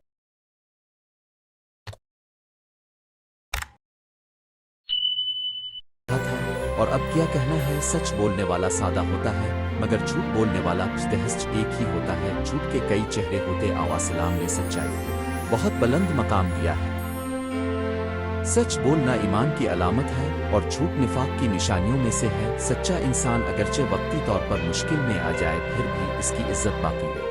और अब क्या कहना है। सच बोलने वाला सादा होता है, मगर झूठ बोलने वाला मुस्तहज एक ही होता है। झूठ के कई चेहरे होते, आवासलाम ने सच्चाई को बहुत बुलंद मकाम दिया है। सच बोलना ईमान की अलामत है और झूठ निफाक की निशानियों में से है। सच्चा इंसान अगरचे वक्ती तौर पर मुश्किल में आ जाए फिर भी इसकी इज्जत बाकी है।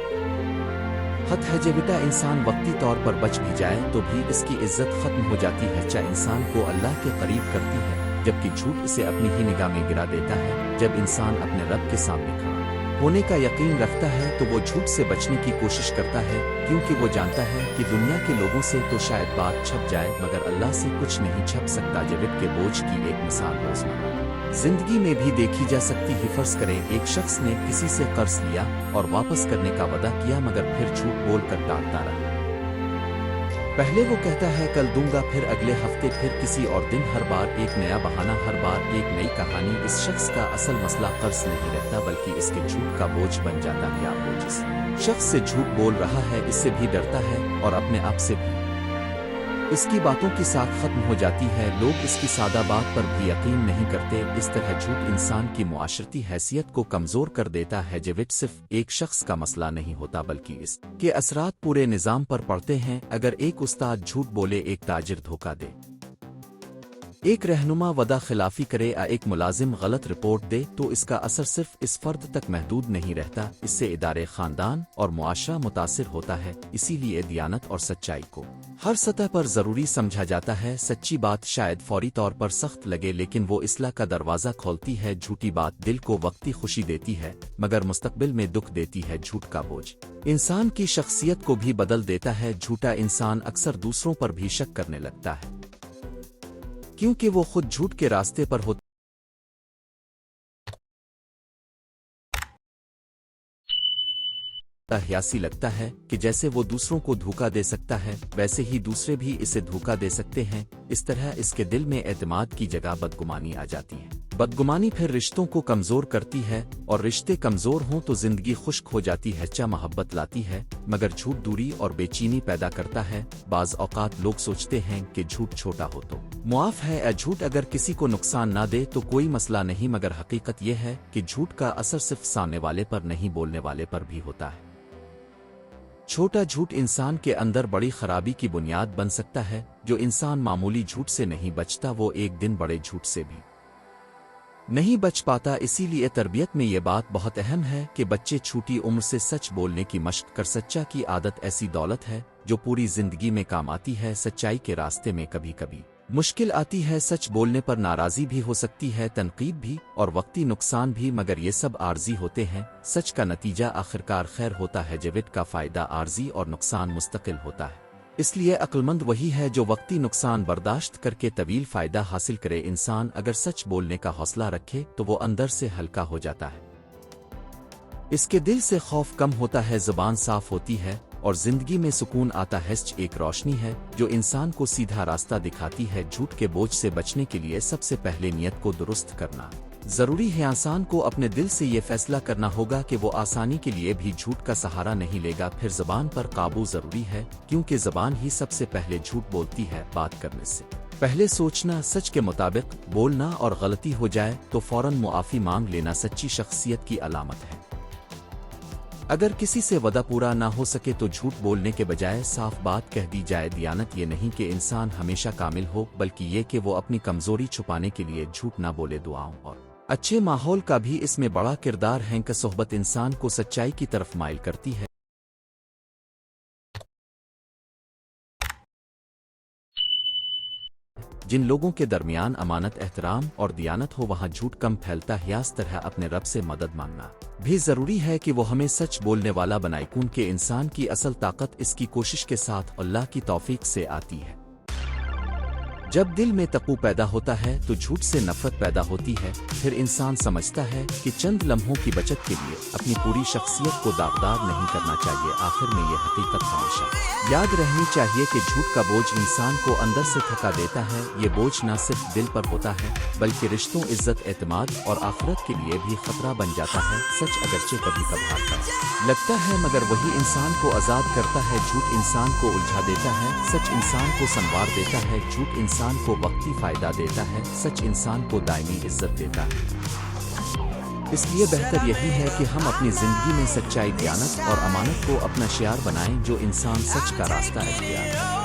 हद है जे बेटा इंसान वक्ती तौर पर बच भी जाए तो भी इसकी इज्जत खत्म हो जाती है। सच्चा इंसान को अल्लाह के करीब करती है, जबकि झूठ इसे अपनी ही निगाह में गिरा देता है। जब इंसान अपने रब के सामने खड़ा होने का यकीन रखता है तो वो झूठ से बचने की कोशिश करता है, क्योंकि वो जानता है कि दुनिया के लोगों से तो शायद बात छप जाए मगर अल्लाह से कुछ नहीं छप सकता। जेबिट के बोझ की एक मिसाल रोजमर्रा जिंदगी में भी देखी जा सकती है। फर्ज करें एक शख्स ने किसी से कर्ज लिया और वापस करने का वादा किया, मगर फिर झूठ बोलकर टालता रहा। पहले वो कहता है कल दूंगा, फिर अगले हफ्ते, फिर किसी और दिन, हर बार एक नया बहाना, हर बार एक नई कहानी। इस शख्स का असल मसला कर्ज नहीं रहता बल्कि इसके झूठ का बोझ बन जाता है। आप वो जिस शख्स से झूठ बोल रहा है इससे भी डरता है और अपने आप से भी। इसकी बातों की साख खत्म हो जाती है, लोग इसकी सादा बात पर भी यकीन नहीं करते। इस तरह झूठ इंसान की मुआशरती हैसियत को कमजोर कर देता है। जेविट सिर्फ एक शख्स का मसला नहीं होता बल्कि इसके असरात पूरे निज़ाम पर पड़ते हैं। अगर एक उस्ताद झूठ बोले, एक ताजिर धोखा दे, एक रहनुमा वदा खिलाफी करे या एक मुलाजिम गलत रिपोर्ट दे तो इसका असर सिर्फ इस फर्द तक महदूद नहीं रहता, इससे इदारे, खानदान और मुआशरा मुतासिर होता है। इसीलिए दियानत और सच्चाई को हर सतह पर ज़रूरी समझा जाता है। सच्ची बात शायद फौरी तौर पर सख्त लगे, लेकिन वो इस्लाह का दरवाज़ा खोलती है। झूठी बात दिल को वक्ती खुशी देती है मगर मुस्तकबिल में दुख देती है। झूठ का बोझ इंसान की शख्सियत को भी बदल देता है। झूठा इंसान अक्सर दूसरों पर भी शक करने लगता है, क्योंकि वो खुद झूठ के रास्ते पर होता हयासी लगता है कि जैसे वो दूसरों को धोखा दे सकता है वैसे ही दूसरे भी इसे धोखा दे सकते हैं। इस तरह इसके दिल में एतमाद की जगह बदगुमानी आ जाती है। बदगुमानी फिर रिश्तों को कमजोर करती है और रिश्ते कमजोर हों तो जिंदगी खुश्क हो जाती है। चा मोहब्बत लाती है मगर झूठ दूरी और बेचैनी पैदा करता है। बाज औकात लोग सोचते हैं कि झूठ छोटा हो तो मुआफ है, या झूठ अगर किसी को नुकसान ना दे तो कोई मसला नहीं, मगर हकीकत यह है कि झूठ का असर सिर्फ सामने वाले पर नहीं, बोलने वाले पर भी होता है। छोटा झूठ इंसान के अंदर बड़ी खराबी की बुनियाद बन सकता है। जो इंसान मामूली झूठ से नहीं बचता वो एक दिन बड़े झूठ से भी नहीं बच पाता। इसीलिए तरबियत में ये बात बहुत अहम है कि बच्चे छोटी उम्र से सच बोलने की मशक कर। सच्चा की आदत ऐसी दौलत है जो पूरी जिंदगी में काम आती है। सच्चाई के रास्ते में कभी कभी मुश्किल आती है। सच बोलने पर नाराजी भी हो सकती है, तनकीद भी और वक्ती नुकसान भी, मगर ये सब आर्जी होते हैं। सच का नतीजा आखिरकार खैर होता है। जेविट का फायदा आर्जी और नुकसान मुस्तकिल होता है। इसलिए अक्लमंद वही है जो वक्ती नुकसान बर्दाश्त करके तवील फायदा हासिल करे। इंसान अगर सच बोलने का हौसला रखे तो वो अंदर से हल्का हो जाता है, इसके दिल से खौफ कम होता है, जुबान साफ होती है और जिंदगी में सुकून आता है। सच एक रोशनी है जो इंसान को सीधा रास्ता दिखाती है। झूठ के बोझ से बचने के लिए सबसे पहले नियत को दुरुस्त करना जरूरी है। इंसान को अपने दिल से ये फैसला करना होगा कि वो आसानी के लिए भी झूठ का सहारा नहीं लेगा। फिर ज़बान पर काबू जरूरी है, क्योंकि ज़बान ही सबसे पहले झूठ बोलती है। बात करने से पहले सोचना, सच के मुताबिक बोलना और गलती हो जाए तो फौरन मुआफ़ी मांग लेना सच्ची शख्सियत की अलामत है। अगर किसी से वदा पूरा ना हो सके तो झूठ बोलने के बजाय साफ बात कह दी जाए। दियानत ये नहीं कि इंसान हमेशा कामिल हो, बल्कि ये कि वो अपनी कमजोरी छुपाने के लिए झूठ ना बोले। दुआओं और अच्छे माहौल का भी इसमें बड़ा किरदार है कि सोहबत इंसान को सच्चाई की तरफ माइल करती है। जिन लोगों के दरमियान अमानत, एहतराम और दियानत हो, वहाँ झूठ कम फैलता है। इस तरह अपने रब से मदद मांगना भी जरूरी है कि वो हमें सच बोलने वाला बनाए, क्योंकि इंसान की असल ताकत इसकी कोशिश के साथ अल्लाह की तौफीक से आती है। जब दिल में तक़वा पैदा होता है तो झूठ से नफरत पैदा होती है। फिर इंसान समझता है कि चंद लम्हों की बचत के लिए अपनी पूरी शख्सियत को दागदार नहीं करना चाहिए। आखिर में ये हकीकत हमेशा याद रहनी चाहिए कि झूठ का बोझ इंसान को अंदर से थका देता है। ये बोझ न सिर्फ दिल पर होता है, बल्कि रिश्तों, इज्जत, एतमाद और आखिरत के लिए भी खतरा बन जाता है। सच अगरचे कभी कभार लगता है, मगर वही इंसान को आज़ाद करता है। झूठ इंसान को उलझा देता है, सच इंसान को संवार देता है। झूठ इंसान को वक्ती फायदा देता है, सच इंसान को दायमी इज्जत देता है। इसलिए बेहतर यही है कि हम अपनी जिंदगी में सच्चाई, दियानत और अमानत को अपना शियार बनाएं। जो इंसान सच का रास्ता इख्तियार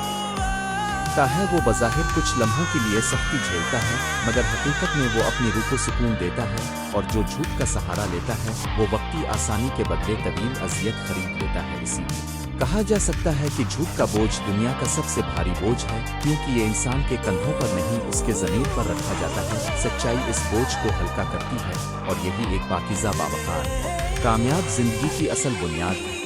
करता है वो बज़ाहिर कुछ लम्हों के लिए सख्ती झेलता है, मगर हकीकत में वो अपनी रूह को सुकून देता है। और जो झूठ का सहारा लेता है वो वक्ती आसानी के बदले तवील अज़ियत खरीद लेता है। इसीलिए कहा जा सकता है कि झूठ का बोझ दुनिया का सबसे भारी बोझ है, क्योंकि ये इंसान के कंधों पर नहीं, उसके ज़मीर पर रखा जाता है। सच्चाई इस बोझ को हल्का करती है और यही एक पाकीज़ा, बावकार, कामयाब जिंदगी की असल बुनियाद है।